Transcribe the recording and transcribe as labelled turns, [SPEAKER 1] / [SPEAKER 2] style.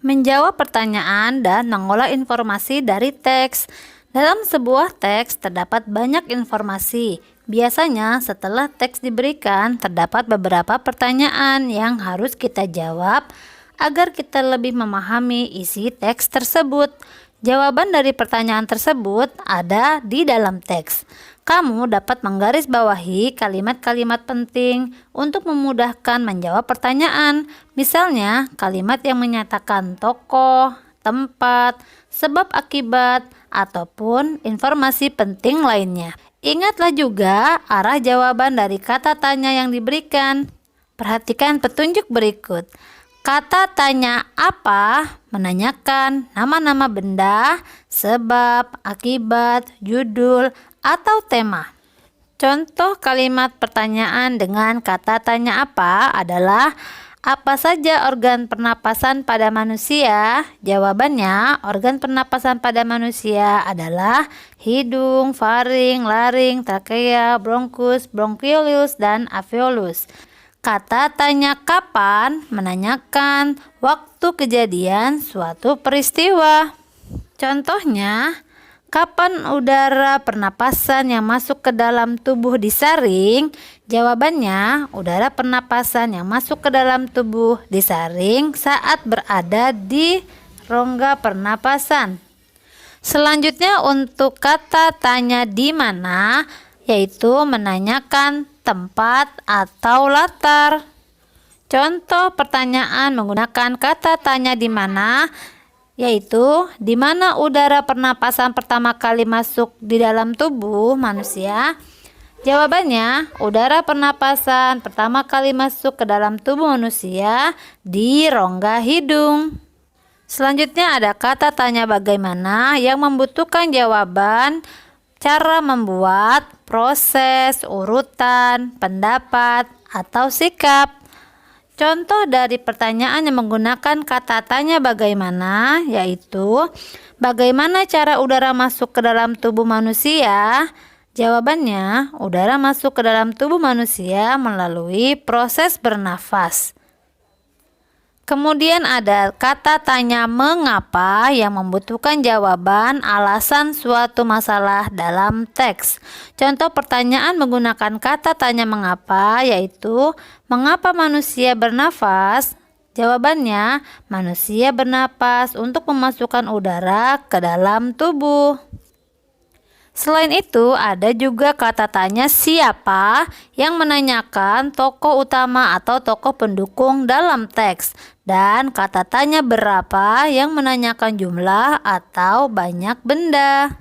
[SPEAKER 1] Menjawab pertanyaan dan mengolah informasi dari teks. Dalam sebuah teks terdapat banyak informasi. Biasanya setelah teks diberikan, terdapat beberapa pertanyaan yang harus kita jawab agar kita lebih memahami isi teks tersebut. Jawaban dari pertanyaan tersebut ada di dalam teks. Kamu dapat menggarisbawahi kalimat-kalimat penting untuk memudahkan menjawab pertanyaan. Misalnya, kalimat yang menyatakan tokoh, tempat, sebab akibat, ataupun informasi penting lainnya. Ingatlah juga arah jawaban dari kata tanya yang diberikan. Perhatikan petunjuk berikut. Kata tanya apa menanyakan nama-nama benda, sebab, akibat, judul, atau tema. Contoh kalimat pertanyaan dengan kata tanya apa adalah apa saja organ pernapasan pada manusia? Jawabannya, organ pernapasan pada manusia adalah hidung, faring, laring, trakea, bronkus, bronkiolus, dan alveolus. Kata tanya kapan menanyakan waktu kejadian suatu peristiwa. Contohnya, kapan udara pernapasan yang masuk ke dalam tubuh disaring? Jawabannya, udara pernapasan yang masuk ke dalam tubuh disaring saat berada di rongga pernapasan. Selanjutnya untuk kata tanya di mana, yaitu menanyakan tempat atau latar. Contoh pertanyaan menggunakan kata tanya di mana, yaitu di mana udara pernapasan pertama kali masuk di dalam tubuh manusia? Jawabannya, udara pernapasan pertama kali masuk ke dalam tubuh manusia di rongga hidung. Selanjutnya ada kata tanya bagaimana yang membutuhkan jawaban, cara membuat, proses, urutan, pendapat, atau sikap. Contoh dari pertanyaan yang menggunakan kata tanya bagaimana, yaitu bagaimana cara udara masuk ke dalam tubuh manusia? Jawabannya, udara masuk ke dalam tubuh manusia melalui proses bernafas. Kemudian ada kata tanya mengapa yang membutuhkan jawaban alasan suatu masalah dalam teks. Contoh pertanyaan menggunakan kata tanya mengapa, yaitu mengapa manusia bernafas? Jawabannya, manusia bernapas untuk memasukkan udara ke dalam tubuh. Selain itu, ada juga kata tanya siapa yang menanyakan tokoh utama atau tokoh pendukung dalam teks, dan kata tanya berapa yang menanyakan jumlah atau banyak benda.